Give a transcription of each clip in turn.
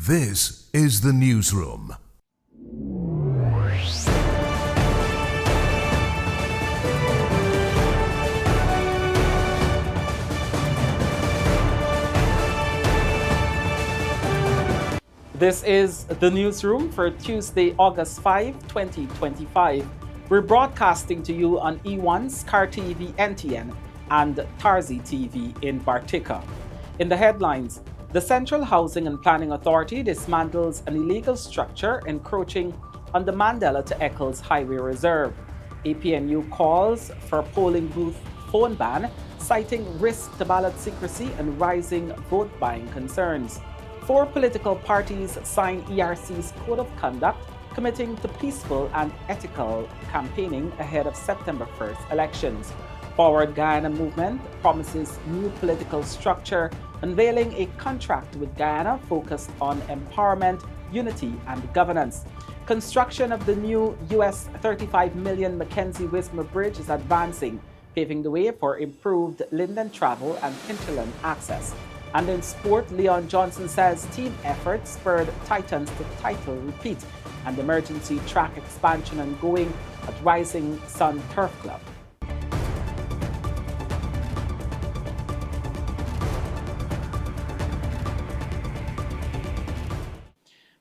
This is the newsroom. This is the newsroom for Tuesday, August 5, 2025. We're broadcasting to you on E1, SKAR TV, NTN and Tarzee TV in Bartica. In the headlines, the Central Housing and Planning Authority dismantles an illegal structure encroaching on the Mandela to Eccles Highway Reserve. APNU calls for polling booth phone ban, citing risk to ballot secrecy and rising vote buying concerns. 4 political parties sign ERC's Code of Conduct committing to peaceful and ethical campaigning ahead of September 1st elections. Forward Guyana Movement promises new political structure, unveiling a contract with Guyana focused on empowerment, unity, and governance. Construction of the new US $35 million Mackenzie-Wismar Bridge is advancing, paving the way for improved Linden travel and hinterland access. And in sport, Leon Johnson says team effort spurred Titans to title repeat and emergency track expansion ongoing at Rising Sun Turf Club.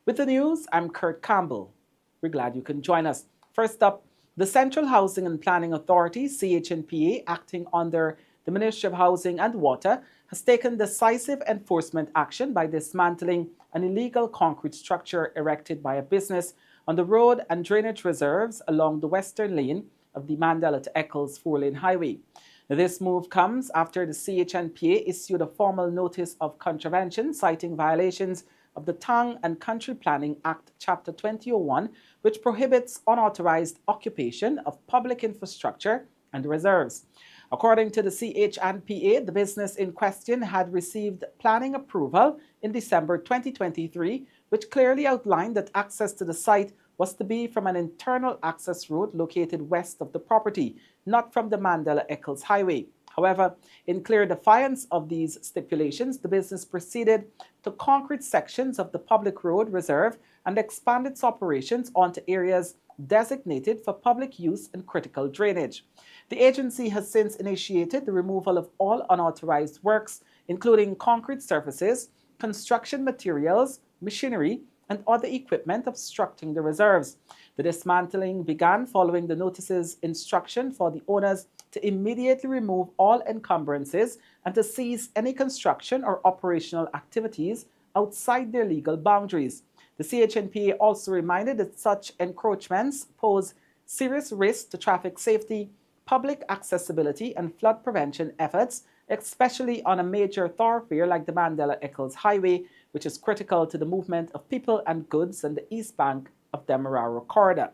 With the news, I'm Kurt Campbell. We're glad you can join us. First up, the Central Housing and Planning Authority, CH&PA, acting under the Ministry of Housing and Water, has taken decisive enforcement action by dismantling an illegal concrete structure erected by a business on the road and drainage reserves along the western lane of the Mandela to Eccles 4-lane highway. This move comes after the CH&PA issued a formal notice of contravention citing violations of the Town and Country Planning Act, Chapter 2001, which prohibits unauthorized occupation of public infrastructure and reserves. According to the CH&PA, the business in question had received planning approval in December 2023, which clearly outlined that access to the site was to be from an internal access road located west of the property, not from the Mandela-Eccles Highway. However, in clear defiance of these stipulations, the business proceeded to concrete sections of the public road reserve and expand its operations onto areas designated for public use and critical drainage. The agency has since initiated the removal of all unauthorized works, including concrete surfaces, construction materials, machinery, and other equipment obstructing the reserves. The dismantling began following the notice's instruction for the owners to immediately remove all encumbrances and to cease any construction or operational activities outside their legal boundaries. The CH&PA also reminded that such encroachments pose serious risk to traffic safety, public accessibility, and flood prevention efforts, especially on a major thoroughfare like the Mandela-Eccles Highway, which is critical to the movement of people and goods on the east bank of Demerara corridor.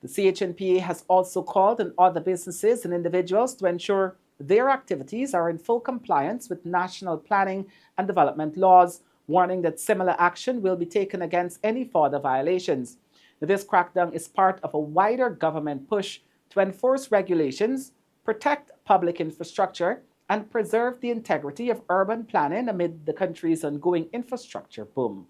The CH&PA has also called on other businesses and individuals to ensure their activities are in full compliance with national planning and development laws, warning that similar action will be taken against any further violations. This crackdown is part of a wider government push to enforce regulations, protect public infrastructure, and preserve the integrity of urban planning amid the country's ongoing infrastructure boom.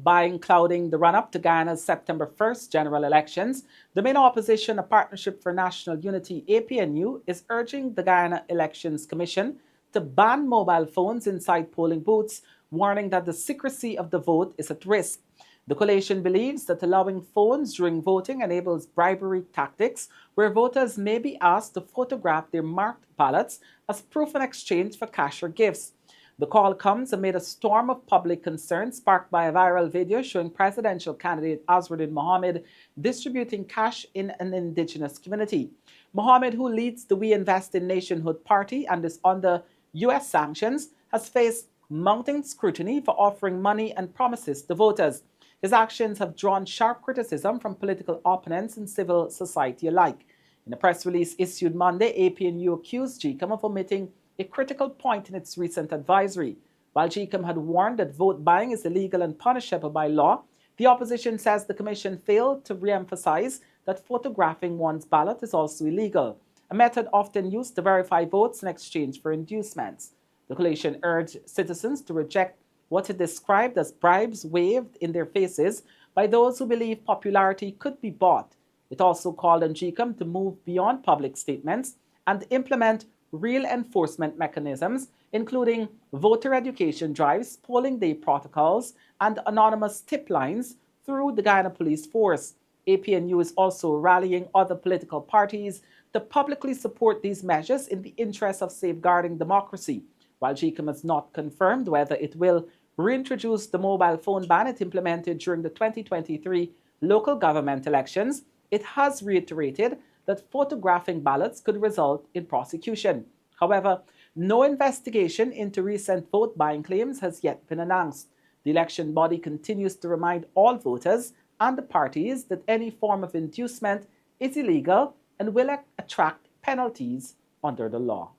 Buying clouding the run-up to Guyana's September 1st general elections, the main opposition, a Partnership for National Unity APNU, is urging the Guyana Elections Commission to ban mobile phones inside polling booths, warning that the secrecy of the vote is at risk. The coalition believes that allowing phones during voting enables bribery tactics, where voters may be asked to photograph their marked ballots as proof in exchange for cash or gifts. The call comes amid a storm of public concern sparked by a viral video showing presidential candidate Azruddin Mohammed distributing cash in an indigenous community. Mohammed, who leads the We Invest in Nationhood party and is under U.S. sanctions, has faced mounting scrutiny for offering money and promises to voters. His actions have drawn sharp criticism from political opponents and civil society alike. In a press release issued Monday, APNU accused GCOM of omitting a critical point in its recent advisory. While GCOM had warned that vote buying is illegal and punishable by law, the opposition says the commission failed to re-emphasize that photographing one's ballot is also illegal, a method often used to verify votes in exchange for inducements. The coalition urged citizens to reject what it described as bribes waved in their faces by those who believe popularity could be bought. It also called on GCOM to move beyond public statements and implement real enforcement mechanisms, including voter education drives, polling day protocols, and anonymous tip lines through the Guyana Police Force. APNU is also rallying other political parties to publicly support these measures in the interest of safeguarding democracy. While GCOM has not confirmed whether it will reintroduce the mobile phone ban it implemented during the 2023 local government elections, it has reiterated that photographing ballots could result in prosecution. However, no investigation into recent vote buying claims has yet been announced. The election body continues to remind all voters and the parties that any form of inducement is illegal and will attract penalties under the law.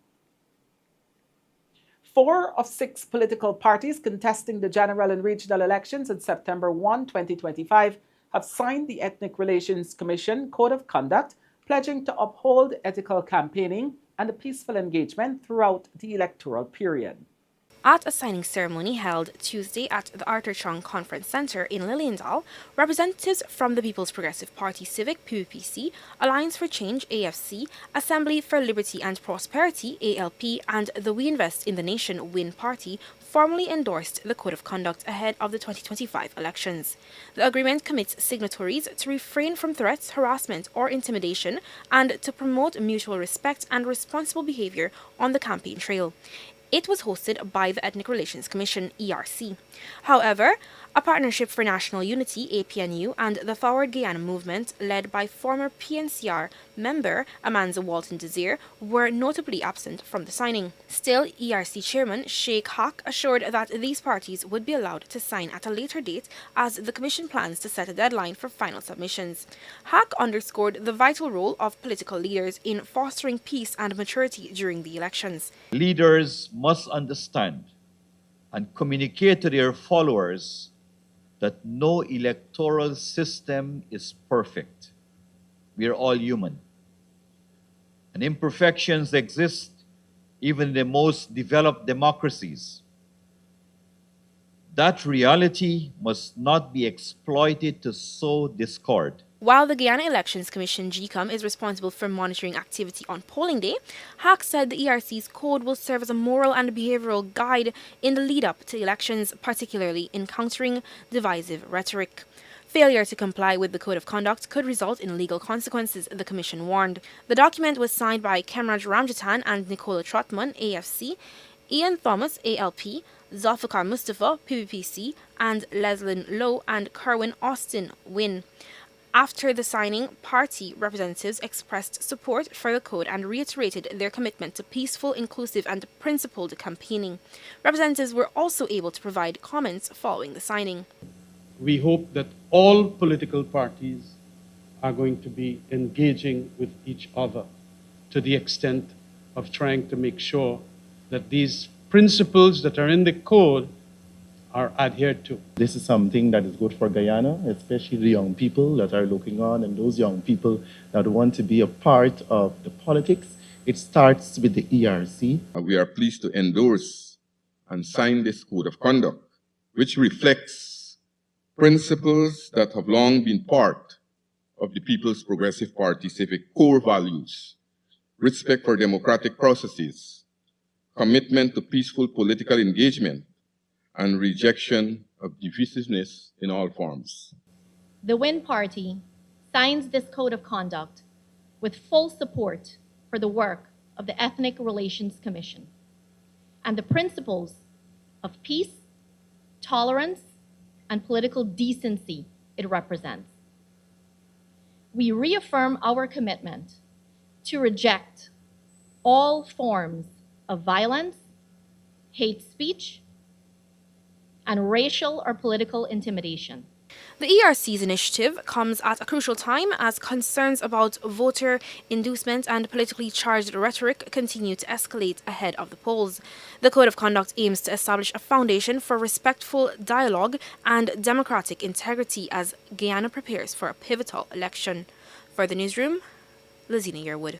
4 of 6 political parties contesting the general and regional elections on September 1, 2025 have signed the Ethnic Relations Commission Code of Conduct, pledging to uphold ethical campaigning and a peaceful engagement throughout the electoral period. At a signing ceremony held Tuesday at the Arthur Chung Conference Center in Lilienthal, representatives from the People's Progressive Party Civic, Alliance for Change (AFC), Assembly for Liberty and Prosperity (ALP), and the We Invest in the Nation (WIN) party formally endorsed the Code of Conduct ahead of the 2025 elections. The agreement commits signatories to refrain from threats, harassment, or intimidation, and to promote mutual respect and responsible behavior on the campaign trail. It was hosted by the Ethnic Relations Commission, ERC. However, a Partnership for National Unity, APNU, and the Forward Guyana Movement, led by former PNCR member Amanza Walton Desir, were notably absent from the signing. Still, ERC Chairman Sheikh Haq assured that these parties would be allowed to sign at a later date as the Commission plans to set a deadline for final submissions. Haq underscored the vital role of political leaders in fostering peace and maturity during the elections. Leaders must understand and communicate to their followers that no electoral system is perfect. We are all human. And imperfections exist even in the most developed democracies. That reality must not be exploited to sow discord. While the Guyana Elections Commission (GCOM) is responsible for monitoring activity on polling day, Haq said the ERC's code will serve as a moral and behavioral guide in the lead-up to elections, particularly in countering divisive rhetoric. Failure to comply with the Code of Conduct could result in legal consequences, the Commission warned. The document was signed by Kemraj Ramjatan and Nicola Trotman, AFC, Ian Thomas, ALP, Zulfikar Mustafa, PPC, and Leslyn Lowe and Kerwin Austin, WIN. After the signing, party representatives expressed support for the code and reiterated their commitment to peaceful, inclusive, and principled campaigning. Representatives were also able to provide comments following the signing. We hope that all political parties are going to be engaging with each other to the extent of trying to make sure that these principles that are in the code are adhered to. This is something that is good for Guyana, especially the young people that are looking on and those young people that want to be a part of the politics. It starts with the ERC. We are pleased to endorse and sign this Code of Conduct, which reflects principles that have long been part of the People's Progressive Party civic core values: respect for democratic processes, commitment to peaceful political engagement, and rejection of divisiveness in all forms. The WIN party signs this Code of Conduct with full support for the work of the Ethnic Relations Commission and the principles of peace, tolerance, and political decency it represents. We reaffirm our commitment to reject all forms of violence, hate speech, and racial or political intimidation. The ERC's initiative comes at a crucial time as concerns about voter inducement and politically charged rhetoric continue to escalate ahead of the polls. The Code of Conduct aims to establish a foundation for respectful dialogue and democratic integrity as Guyana prepares for a pivotal election. For the newsroom, Lizina Yearwood.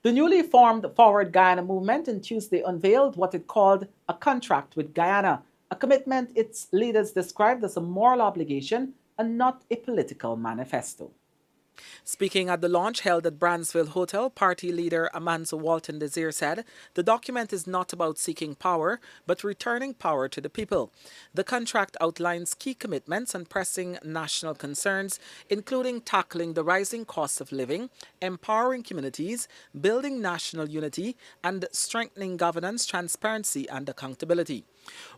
The newly formed Forward Guyana Movement on Tuesday unveiled what it called a contract with Guyana, a commitment its leaders described as a moral obligation and not a political manifesto. Speaking at the launch held at Bransville Hotel, party leader Amanzo Walton Desir said the document is not about seeking power, but returning power to the people. The contract outlines key commitments and pressing national concerns, including tackling the rising cost of living, empowering communities, building national unity, and strengthening governance, transparency, and accountability.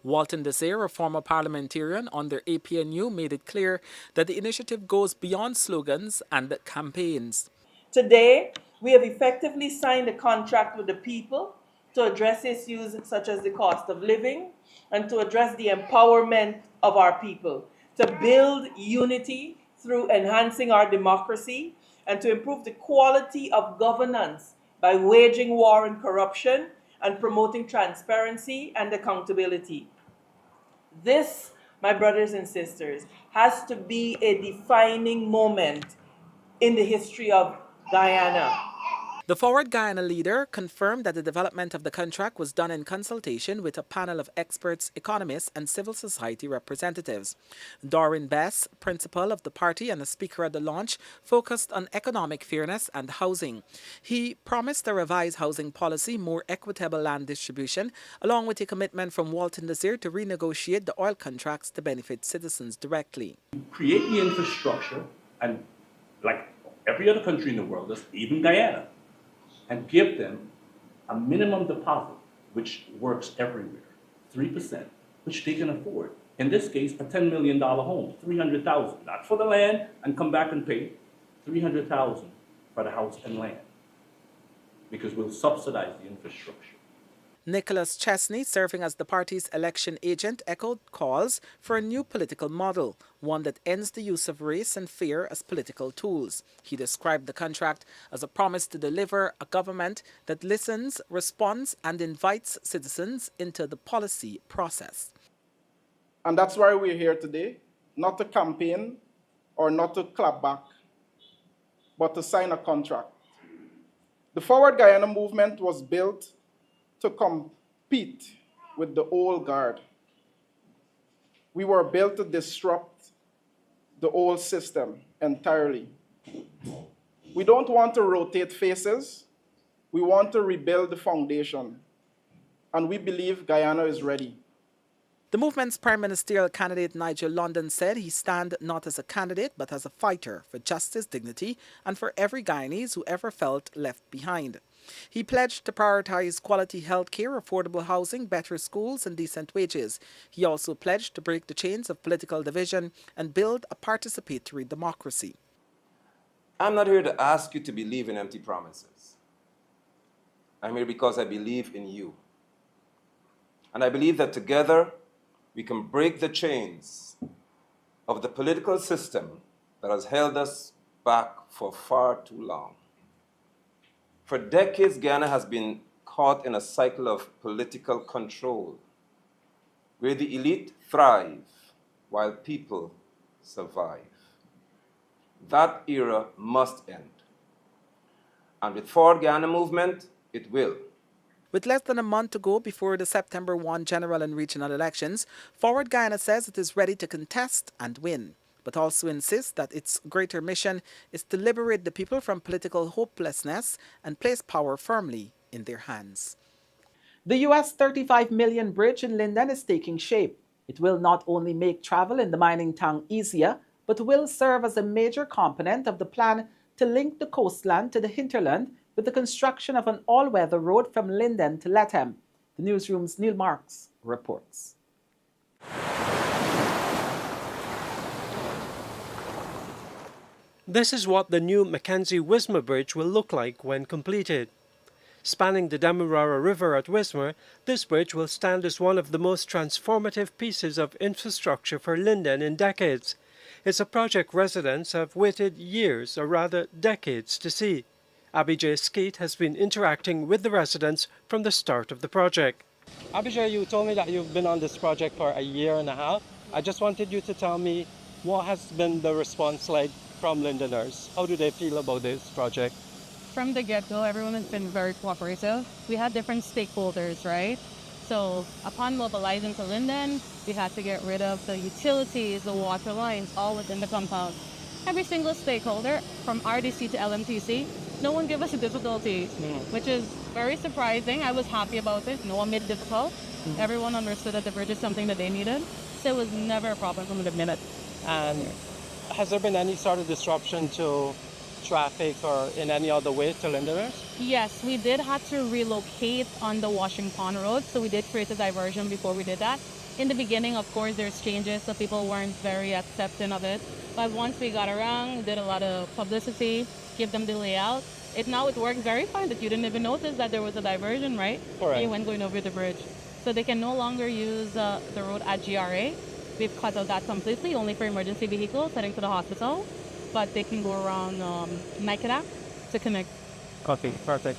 Walton Desir, a former parliamentarian under APNU, made it clear that the initiative goes beyond slogans and campaigns. Today, we have effectively signed a contract with the people to address issues such as the cost of living and to address the empowerment of our people, to build unity through enhancing our democracy, and to improve the quality of governance by waging war on corruption and promoting transparency and accountability. This, my brothers and sisters, has to be a defining moment in the history of Guyana. The Forward Guyana leader confirmed that the development of the contract was done in consultation with a panel of experts, economists, and civil society representatives. Doreen Bess, principal of the party and a speaker at the launch, focused on economic fairness and housing. He promised a revised housing policy, more equitable land distribution, along with a commitment from Walton Desir to renegotiate the oil contracts to benefit citizens directly. Create the infrastructure, and like every other country in the world, even Guyana, and give them a minimum deposit, which works everywhere, 3%, which they can afford. In this case, a $10 million home, $300,000, not for the land and come back and pay, $300,000 for the house and land, because we'll subsidize the infrastructure. Nicholas Chesney, serving as the party's election agent, echoed calls for a new political model, one that ends the use of race and fear as political tools. He described the contract as a promise to deliver a government that listens, responds, and invites citizens into the policy process. And that's why we're here today, not to campaign or not to clap back, but to sign a contract. The Forward Guyana Movement was built to compete with the old guard. We were built to disrupt the old system entirely. We don't want to rotate faces. We want to rebuild the foundation. And we believe Guyana is ready. The movement's prime ministerial candidate Nigel London said he stands not as a candidate but as a fighter for justice, dignity, and for every Guyanese who ever felt left behind. He pledged to prioritize quality health care, affordable housing, better schools, and decent wages. He also pledged to break the chains of political division and build a participatory democracy. I'm not here to ask you to believe in empty promises. I'm here because I believe in you. And I believe that together we can break the chains of the political system that has held us back for far too long. For decades, Guyana has been caught in a cycle of political control, where the elite thrive while people survive. That era must end. And with Forward Guyana Movement, it will. With less than a month to go before the September 1 general and regional elections, Forward Guyana says it is ready to contest and win, but also insists that its greater mission is to liberate the people from political hopelessness and place power firmly in their hands. The US $35 million bridge in Linden is taking shape. It will not only make travel in the mining town easier, but will serve as a major component of the plan to link the coastland to the hinterland with the construction of an all-weather road from Linden to Lethem. The newsroom's Neil Marks reports. This is what the new Mackenzie-Wismar Bridge will look like when completed. Spanning the Demerara River at Wismar, this bridge will stand as one of the most transformative pieces of infrastructure for Linden in decades. It's a project residents have waited years, or rather decades, to see. Abijay Skeet has been interacting with the residents from the start of the project. Abijay, you told me that you've been on this project for a year and a half. I just wanted you to tell me what has been the response like from Lindeners. How do they feel about this project? from the get-go, everyone has been very cooperative. We had different stakeholders, right? So upon mobilizing to Linden, we had to get rid of the utilities, the water lines, all within the compound. Every single stakeholder, from RDC to LMTC, no one gave us difficulties, which is very surprising. I was happy about it. No one made it difficult. Everyone understood that the bridge is something that they needed. So it was never a problem from the minute. And has there been any sort of disruption to traffic or in any other way to Lindeners? Yes, we did have to relocate on the Washing Pond Road, so we did create a diversion before we did that. In the beginning, of course, there's changes, so people weren't very accepting of it. But once we got around, we did a lot of publicity, give them the layout. Now it works very fine that you didn't even notice that there was a diversion, right? Correct. When going over the bridge. So they can no longer use the road at GRA. We've cut out that completely, only for emergency vehicles heading to the hospital. But they can go around Mackenzie to connect. Okay, perfect.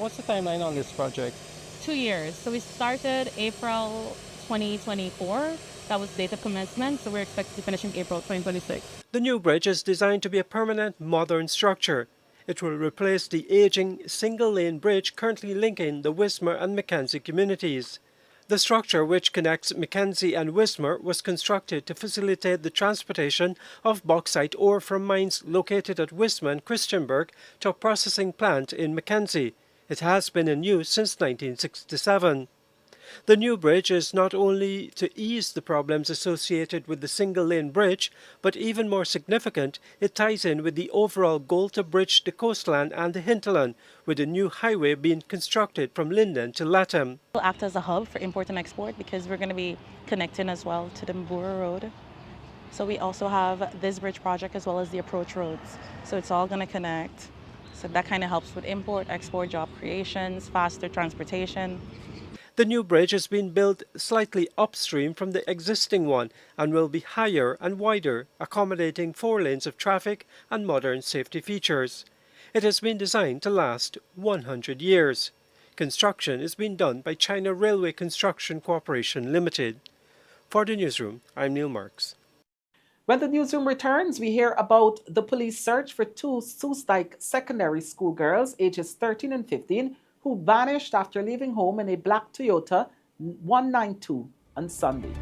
What's the timeline on this project? 2 years. So we started April 2024. That was date of commencement, so we're expected to finish in April 2026. The new bridge is designed to be a permanent modern structure. It will replace the aging single-lane bridge currently linking the Wismar and Mackenzie communities. The structure, which connects Mackenzie and Wismar, was constructed to facilitate the transportation of bauxite ore from mines located at Wismar and Christiansburg to a processing plant in Mackenzie. It has been in use since 1967. The new bridge is not only to ease the problems associated with the single-lane bridge, but even more significant, it ties in with the overall goal to bridge the coastland and the hinterland, with a new highway being constructed from Linden to Latham. We'll act as a hub for import and export because we're going to be connecting as well to the Mbura Road. So we also have this bridge project as well as the approach roads. So it's all going to connect. So that kind of helps with import, export, job creations, faster transportation. The new bridge has been built slightly upstream from the existing one and will be higher and wider, accommodating 4 lanes of traffic and modern safety features. It has been designed to last 100 years. Construction is being done by China Railway Construction Corporation Limited. For the newsroom, I'm Neil Marks. When the newsroom returns, we hear about the police search for 2 Soustdike secondary school girls ages 13 and 15 who vanished after leaving home in a black Toyota 192 on Sunday.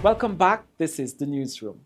Welcome back. This is the newsroom.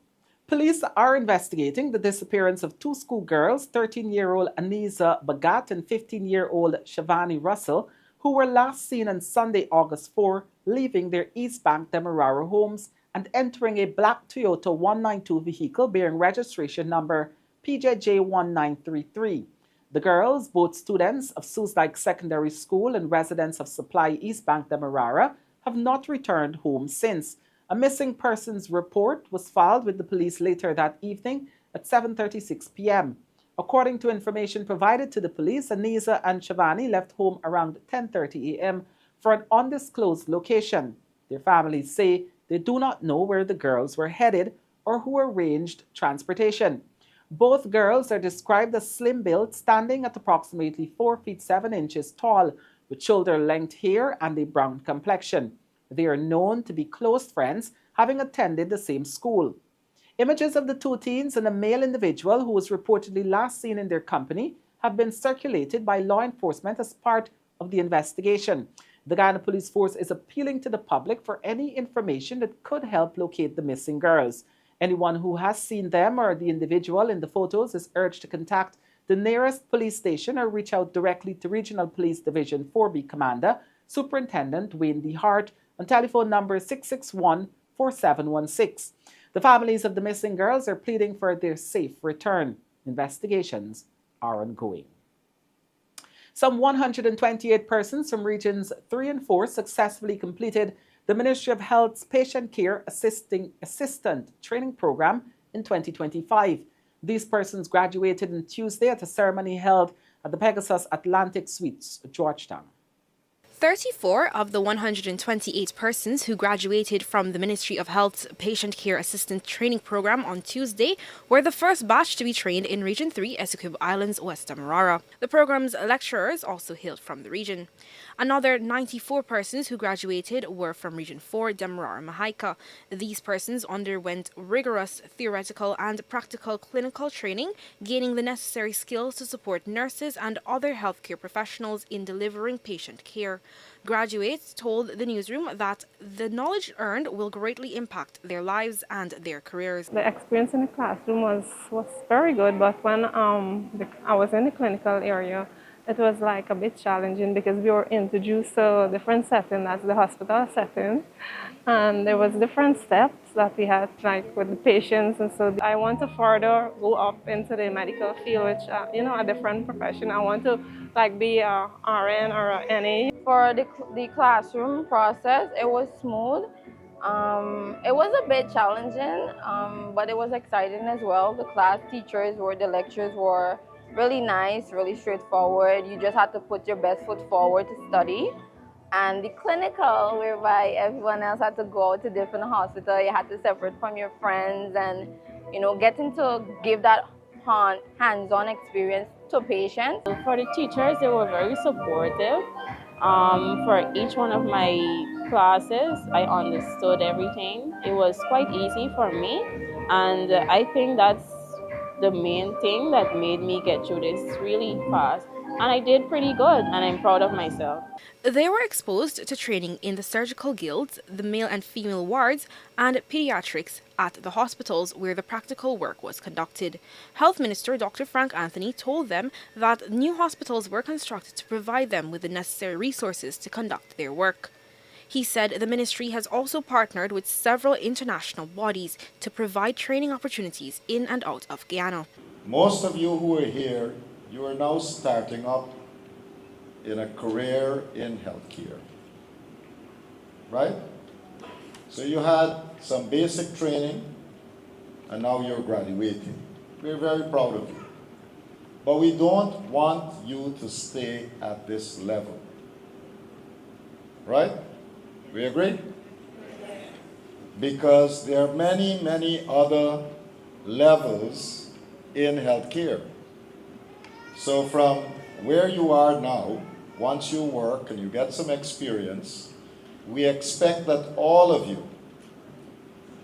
Police are investigating the disappearance of two schoolgirls, 13-year-old Aniza Bagat and 15-year-old Shavani Russell, who were last seen on Sunday, August 4, leaving their East Bank Demerara homes and entering a black Toyota 192 vehicle bearing registration number PJJ1933. The girls, both students of Susdike Secondary School and residents of Supply East Bank Demerara, have not returned home since. A missing persons report was filed with the police later that evening at 7:36 p.m. According to information provided to the police, Aniza and Shavani left home around 10:30 a.m. for an undisclosed location. Their families say they do not know where the girls were headed or who arranged transportation. Both girls are described as slim-built, standing at approximately 4 feet 7 inches tall, with shoulder-length hair and a brown complexion. They are known to be close friends, having attended the same school. Images of the two teens and a male individual who was reportedly last seen in their company have been circulated by law enforcement as part of the investigation. The Guyana Police Force is appealing to the public for any information that could help locate the missing girls. Anyone who has seen them or the individual in the photos is urged to contact the nearest police station or reach out directly to Regional Police Division 4B Commander, Superintendent Wayne D. Hart, on telephone number 661-4716. The families of the missing girls are pleading for their safe return. Investigations are ongoing. Some 128 persons from Regions 3 and 4 successfully completed the Ministry of Health's Patient Care Assistant Training Program in 2025. These persons graduated on Tuesday at a ceremony held at the Pegasus Atlantic Suites, Georgetown. 34 of the 128 persons who graduated from the Ministry of Health's Patient Care Assistant Training Program on Tuesday were the first batch to be trained in Region 3, Essequibo Islands, West Demerara. The program's lecturers also hailed from the region. Another 94 persons who graduated were from Region 4, Demerara Mahaica. These persons underwent rigorous theoretical and practical clinical training, gaining the necessary skills to support nurses and other healthcare professionals in delivering patient care. Graduates told the newsroom that the knowledge earned will greatly impact their lives and their careers. The experience in the classroom was very good, but when I was in the clinical area, it was like a bit challenging because we were introduced to a different setting, that's the hospital setting, and there was different steps that we had, like with the patients, and so I want to further go up into the medical field, which a different profession. I want to be a RN or a NA. For the classroom process, it was smooth. It was a bit challenging, but it was exciting as well. The the lectures were really nice, really straightforward. You just had to put your best foot forward to study. And the clinical, whereby everyone else had to go out to different hospitals, you had to separate from your friends and, getting to give that hands-on experience to patients. For the teachers, they were very supportive. For each one of my classes, I understood everything. It was quite easy for me, and I think that's the main thing that made me get through this really fast. And I did pretty good, and I'm proud of myself. They were exposed to training in the surgical guilds, the male and female wards, and pediatrics at the hospitals where the practical work was conducted. Health Minister Dr. Frank Anthony told them that new hospitals were constructed to provide them with the necessary resources to conduct their work. He said the ministry has also partnered with several international bodies to provide training opportunities in and out of Guyana. Most of you who are here, you are now starting up in a career in healthcare, right? So you had some basic training and now you're graduating. We're very proud of you. But we don't want you to stay at this level, right? We agree? Because there are many, many other levels in healthcare. So from where you are now, once you work and you get some experience, we expect that all of you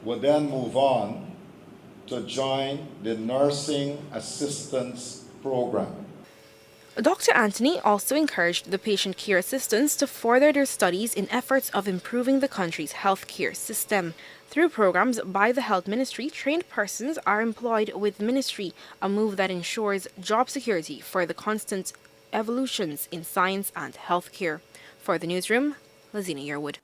will then move on to join the nursing assistance program. Dr. Anthony also encouraged the patient care assistants to further their studies in efforts of improving the country's healthcare system. Through programs by the Health Ministry, trained persons are employed with the ministry, a move that ensures job security for the constant evolutions in science and healthcare. For the newsroom, Lazina Yearwood.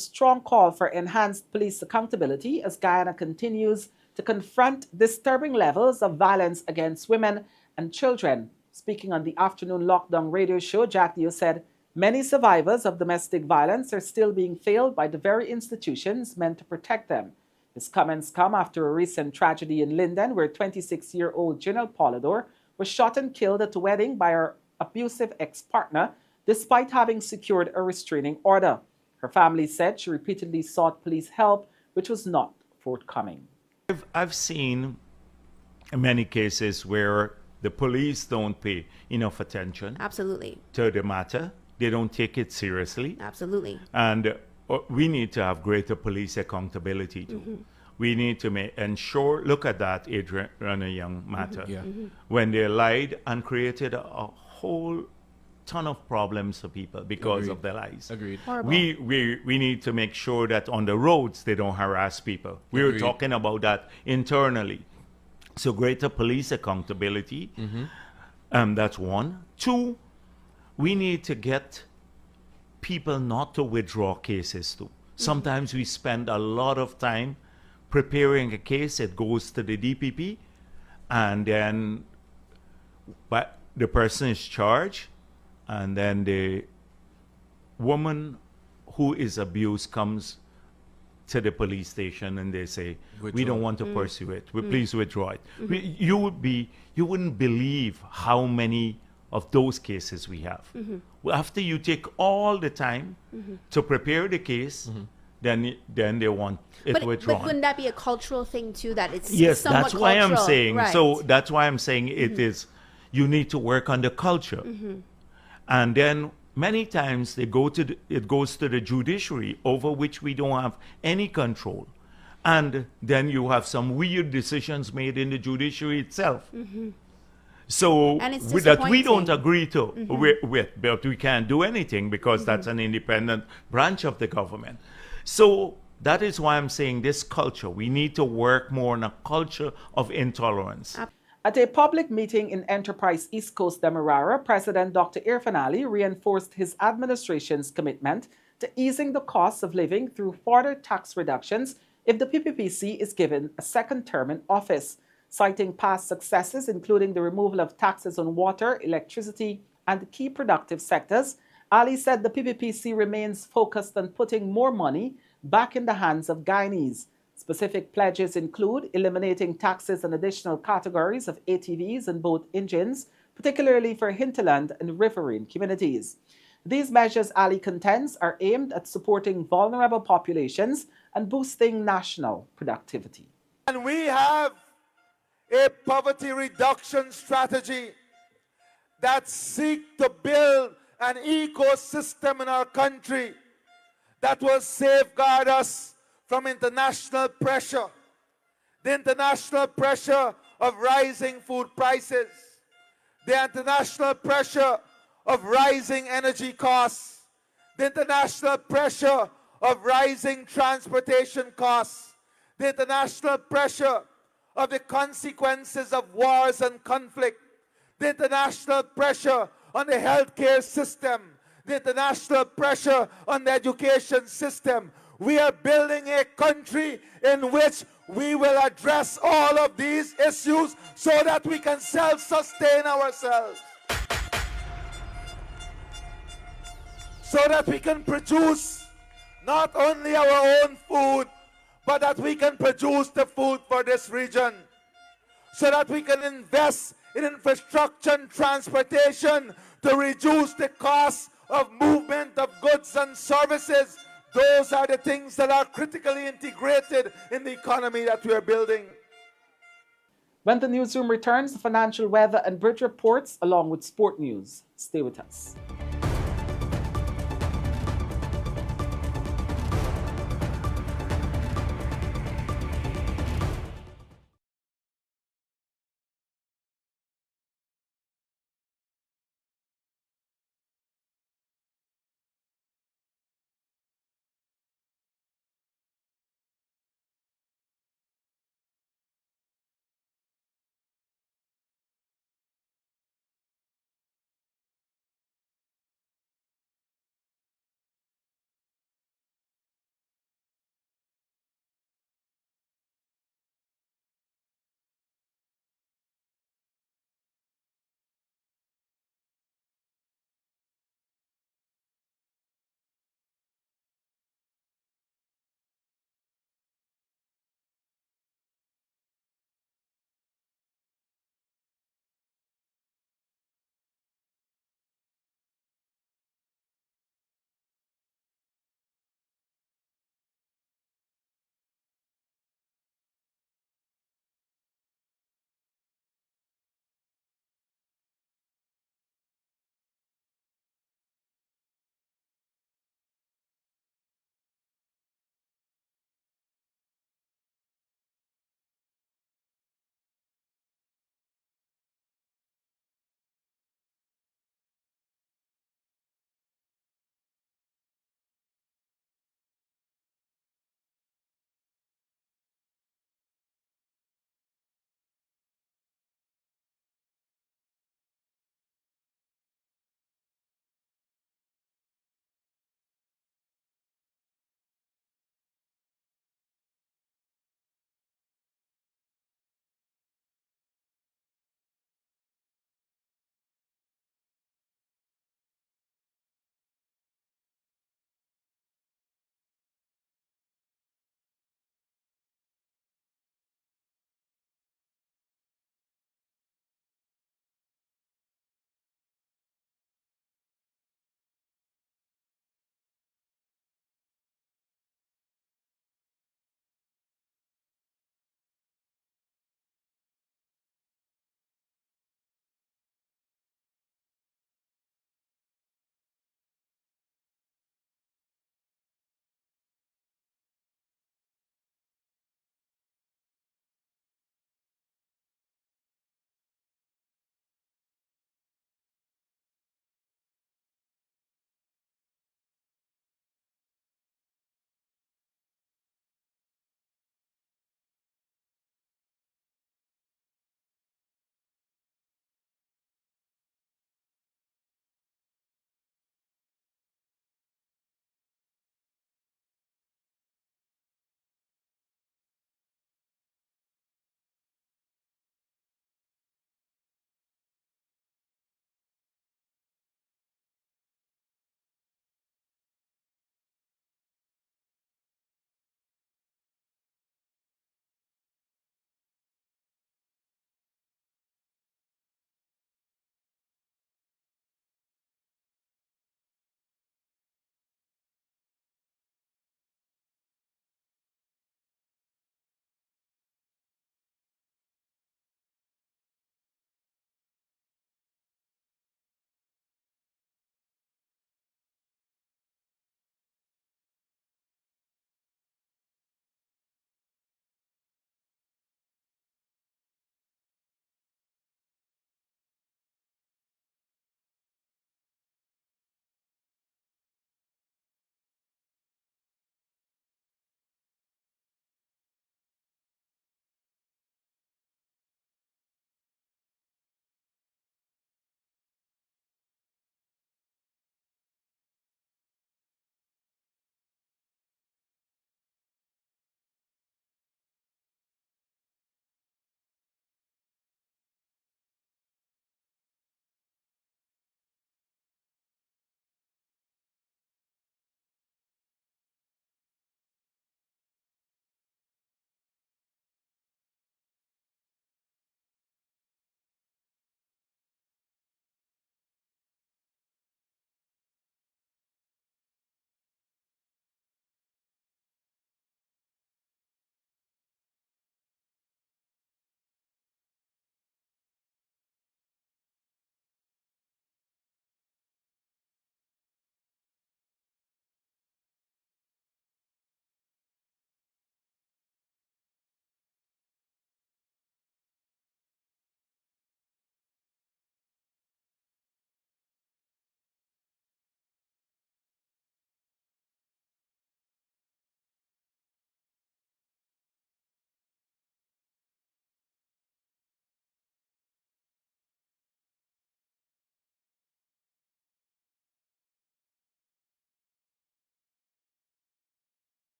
Strong call for enhanced police accountability as Guyana continues to confront disturbing levels of violence against women and children. Speaking on the afternoon lockdown radio show, Jack Dio said many survivors of domestic violence are still being failed by the very institutions meant to protect them. His comments come after a recent tragedy in Linden where 26-year-old Janelle Polidor was shot and killed at a wedding by her abusive ex-partner despite having secured a restraining order. Her family said she repeatedly sought police help, which was not forthcoming. I've seen many cases where the police don't pay enough attention Absolutely. to the matter. They don't take it seriously. Absolutely. And we need to have greater police accountability too. We need to ensure, look at that Adriana Young matter, when they lied and created a whole ton of problems for people because of their lies. Agreed. We need to make sure that on the roads they don't harass people. We were talking about that internally. So greater police accountability, that's one. Two, we need to get people not to withdraw cases too. Sometimes we spend a lot of time preparing a case, it goes to the DPP, and then the person is charged, and then the woman who is abused comes to the police station and they say, we don't want to pursue it. Please withdraw it. You wouldn't believe how many of those cases we have. After you take all the time to prepare the case, then they want it withdrawn. But wouldn't that be a cultural thing too? That it's yes, somewhat that's why cultural? I'm saying. Right. So that's why I'm saying it is. You need to work on the culture. And then many times it goes to the judiciary, over which we don't have any control. And then you have some weird decisions made in the judiciary itself. So that we don't agree to with, but we can't do anything because that's an independent branch of the government. So that is why I'm saying this culture, we need to work more on a culture of intolerance. At a public meeting in Enterprise East Coast Demerara, President Dr. Irfan Ali reinforced his administration's commitment to easing the costs of living through further tax reductions if the PPPC is given a second term in office. Citing past successes, including the removal of taxes on water, electricity, and key productive sectors, Ali said the PPPC remains focused on putting more money back in the hands of Guyanese. Specific pledges include eliminating taxes on additional categories of ATVs and boat engines, particularly for hinterland and riverine communities. These measures, Ali contends, are aimed at supporting vulnerable populations and boosting national productivity. And we have a poverty reduction strategy that seeks to build an ecosystem in our country that will safeguard us from international pressure, the international pressure of rising food prices, the international pressure of rising energy costs, the international pressure of rising transportation costs, the international pressure of the consequences of wars and conflict, the international pressure on the healthcare system, the international pressure on the education system. We are building a country in which we will address all of these issues so that we can self-sustain ourselves. So that we can produce not only our own food, but that we can produce the food for this region. So that we can invest in infrastructure and transportation to reduce the cost of movement of goods and services. Those are the things that are critically integrated in the economy that we are building. When the newsroom returns, the financial weather and bridge reports along with sport news. Stay with us.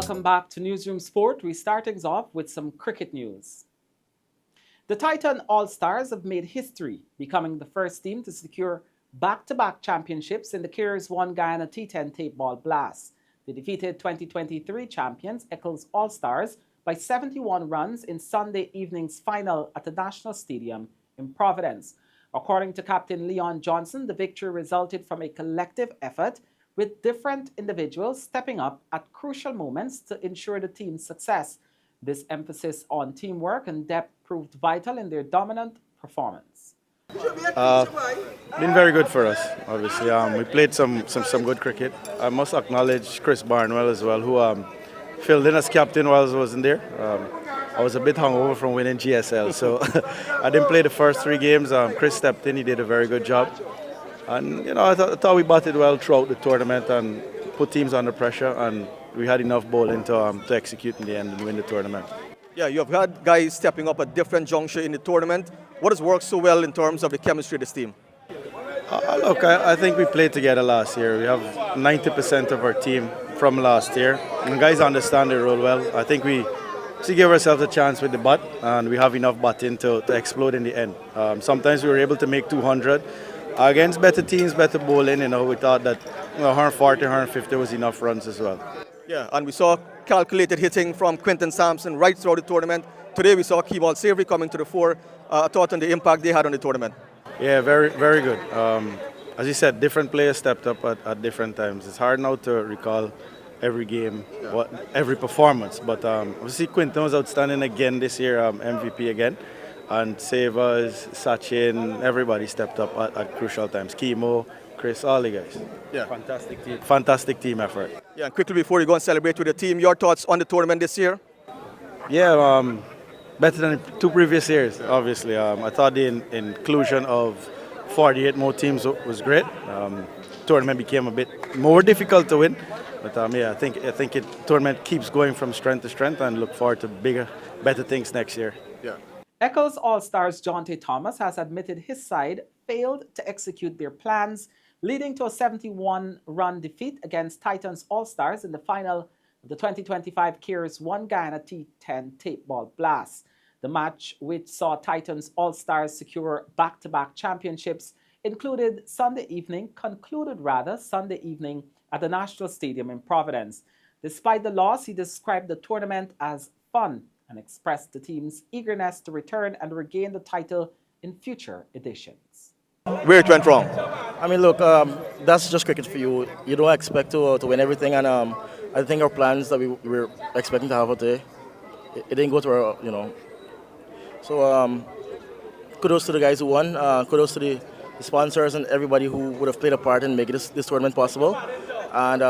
Welcome back to Newsroom Sport. We're starting off with some cricket news. The Titan All-Stars have made history, becoming the first team to secure back-to-back championships in the Cares 1 Guyana T10 Tape Ball Blast. They defeated 2023 champions Eccles All-Stars by 71 runs in Sunday evening's final at the National Stadium in Providence. According to Captain Leon Johnson, the victory resulted from a collective effort with different individuals stepping up at crucial moments to ensure the team's success. This emphasis on teamwork and depth proved vital in their dominant performance. Been very good for us, obviously. We played some good cricket. I must acknowledge Chris Barnwell as well, who filled in as captain while I wasn't there. I was a bit hungover from winning GSL, so I didn't play the first 3 games. Chris stepped in, he did a very good job. And, I thought we batted well throughout the tournament and put teams under pressure, and we had enough bowling to execute in the end and win the tournament. Yeah, you have had guys stepping up at different juncture in the tournament. What has worked so well in terms of the chemistry of this team? Look, I think we played together last year. We have 90% of our team from last year, and guys understand the role well. I think we give ourselves a chance with the bat, and we have enough batting to explode in the end. Sometimes we were able to make 200. Against better teams, better bowling, we thought that 140, 150 was enough runs as well. Yeah, and we saw calculated hitting from Quinton Sampson right throughout the tournament. Today we saw Keyball Savory coming to the fore. A thought on the impact they had on the tournament. Yeah, very, very good. As you said, different players stepped up at different times. It's hard now to recall every game, every performance. But obviously Quinton was outstanding again this year, MVP again. And Savers, Sachin, everybody stepped up at crucial times. Chemo, Chris, all the guys. Yeah. Fantastic team effort. Yeah, and quickly before you go and celebrate with the team, your thoughts on the tournament this year? Yeah, better than 2 previous years, obviously. I thought the inclusion of 48 more teams was great. Tournament became a bit more difficult to win. But I think tournament keeps going from strength to strength, and look forward to bigger, better things next year. Yeah. Eccles All-Stars Jonte Thomas has admitted his side failed to execute their plans, leading to a 71-run defeat against Titans All-Stars in the final of the 2025 Cares 1 Guyana T10 Tape Ball Blast. The match, which saw Titans All-Stars secure back-to-back championships, concluded Sunday evening at the National Stadium in Providence. Despite the loss, he described the tournament as fun and expressed the team's eagerness to return and regain the title in future editions. Where it went wrong? I mean, look, that's just cricket for you. You don't expect to win everything, and I think our plans that we were expecting to have today, it didn't go to our, So kudos to the guys who won. Kudos to the sponsors and everybody who would have played a part in making this tournament possible. And,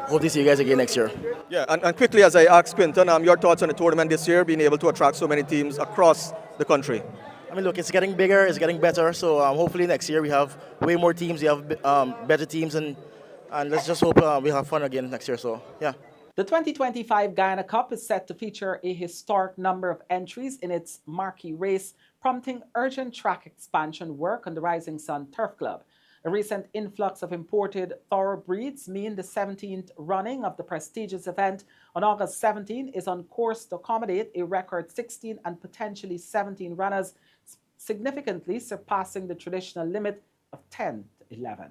hope to see you guys again next year. Yeah, and quickly as I asked Quinton, your thoughts on the tournament this year, being able to attract so many teams across the country? I mean, look, it's getting bigger, it's getting better, so hopefully next year we have way more teams, we have better teams, and let's just hope we have fun again next year, so yeah. The 2025 Guyana Cup is set to feature a historic number of entries in its marquee race, prompting urgent track expansion work on the Rising Sun Turf Club. A recent influx of imported thoroughbreds mean the 17th running of the prestigious event on August 17 is on course to accommodate a record 16 and potentially 17 runners, significantly surpassing the traditional limit of 10 to 11.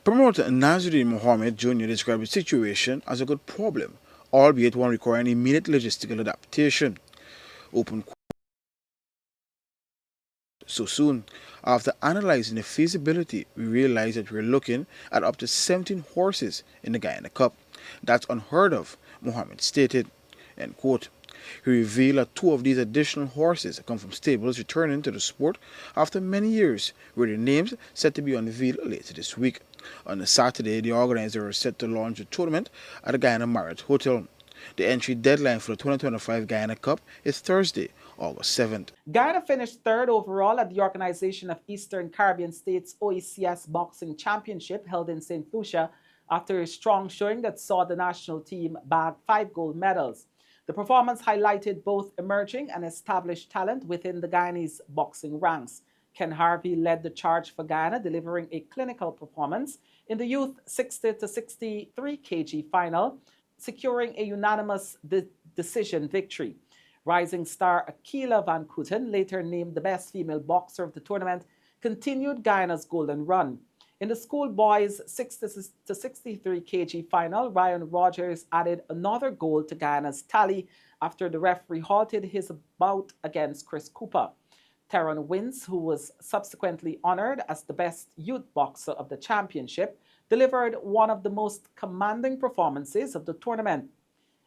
Promoter Nazuddin Mohammed Jr. described the situation as a good problem, albeit one requiring immediate logistical adaptation. Open so soon. After analyzing the feasibility, we realized that we're looking at up to 17 horses in the Guyana Cup. That's unheard of, Mohammed stated. End quote. He revealed that 2 of these additional horses come from stables returning to the sport after many years, with their names set to be unveiled later this week. On the Saturday, the organizers are set to launch the tournament at the Guyana Marriott Hotel. The entry deadline for the 2025 Guyana Cup is Thursday, August 7th. Guyana finished 3rd overall at the Organization of Eastern Caribbean States OECS Boxing Championship held in St. Lucia after a strong showing that saw the national team bag 5 gold medals. The performance highlighted both emerging and established talent within the Guyanese boxing ranks. Ken Harvey led the charge for Guyana, delivering a clinical performance in the youth 60 to 63 kg final, securing a unanimous decision victory. Rising star Akila Van Kooten, later named the best female boxer of the tournament, continued Guyana's golden run. In the schoolboys 60 to 63 kg final, Ryan Rogers added another goal to Guyana's tally after the referee halted his bout against Chris Cooper. Teron Wins, who was subsequently honored as the best youth boxer of the championship, delivered one of the most commanding performances of the tournament.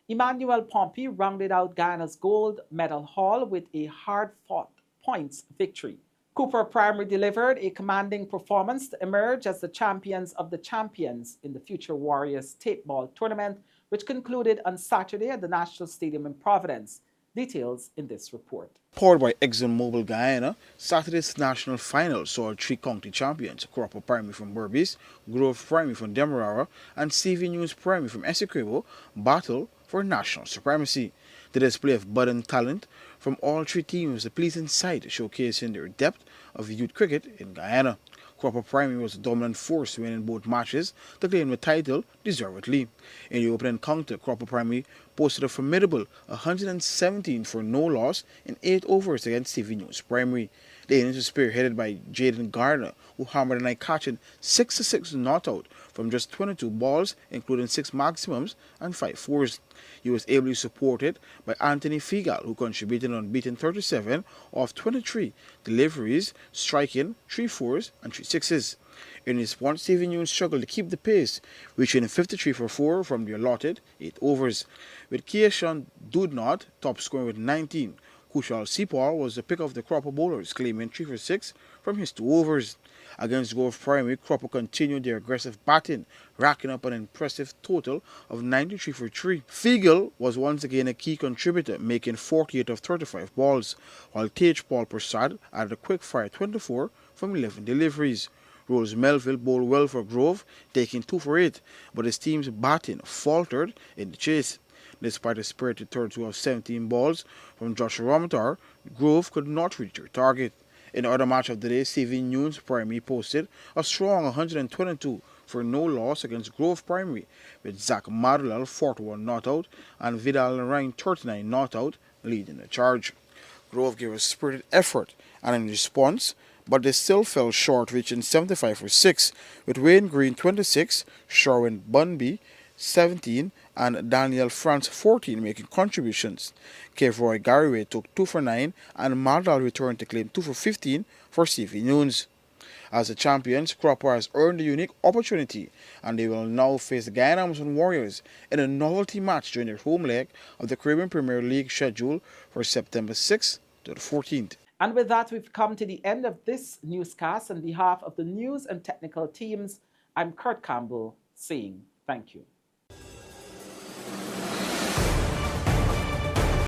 Emmanuel Pompey rounded out Guyana's gold medal haul with a hard-fought points victory. Cooper Primary delivered a commanding performance to emerge as the champions of the champions in the Future Warriors Tape Ball tournament, which concluded on Saturday at the National Stadium in Providence. Details in this report. Powered by ExxonMobil Guyana, Saturday's national final saw 3 county champions, Cropper Primary from Berbice, Grove Primary from Demerara, and CV News Primary from Essequibo, battle for national supremacy. The display of budding talent from all 3 teams was a pleasing sight, showcasing their depth of youth cricket in Guyana. Cropper Primary was the dominant force, winning both matches to claim the title deservedly. In the opening encounter, Cropper Primary posted a formidable 117 for no loss in 8 overs against CV News Primary. The innings was spearheaded by Jaden Gardner, who hammered an eye-catching 6-6 not out from just 22 balls, including 6 maximums and 5 fours. He was ably supported by Anthony Figal, who contributed an unbeaten 37 off 23 deliveries, striking 3 fours and 3 sixes. In response, Stephen News struggled to keep the pace, reaching 53 for 4 from the allotted 8 overs. With Keishan Dudnot top scoring with 19, Kushal Sipal was the pick of the Cropper bowlers, claiming 3 for 6 from his 2 overs. Against Grove Primary, Cropper continued their aggressive batting, racking up an impressive total of 93 for 3. Figal was once again a key contributor, making 48 of 35 balls, while Tej Paul Prasad added a quick-fire 24 from 11 deliveries. Rose Melville bowled well for Grove, taking 2 for 8, but his team's batting faltered in the chase. Despite a spirited 32 of 17 balls from Joshua Ramatar, Grove could not reach their target. In the other match of the day, CV News Primary posted a strong 122 for no loss against Grove Primary, with Zach Madulal 41 not out and Vidal Ryan 39 not out leading the charge. Grove gave a spirited effort and in response, but they still fell short, reaching 75 for 6, with Wayne Green 26, Sherwin Bunby 17, and Daniel France 14 making contributions. Kevroy Garraway took 2 for 9, and Madal returned to claim 2 for 15 for CV News. As the champions, Cropper has earned a unique opportunity, and they will now face the Guyana Movement Warriors in a novelty match during their home leg of the Caribbean Premier League schedule for September 6th to the 14th. And with that, we've come to the end of this newscast. On behalf of the news and technical teams, I'm Kurt Campbell saying thank you.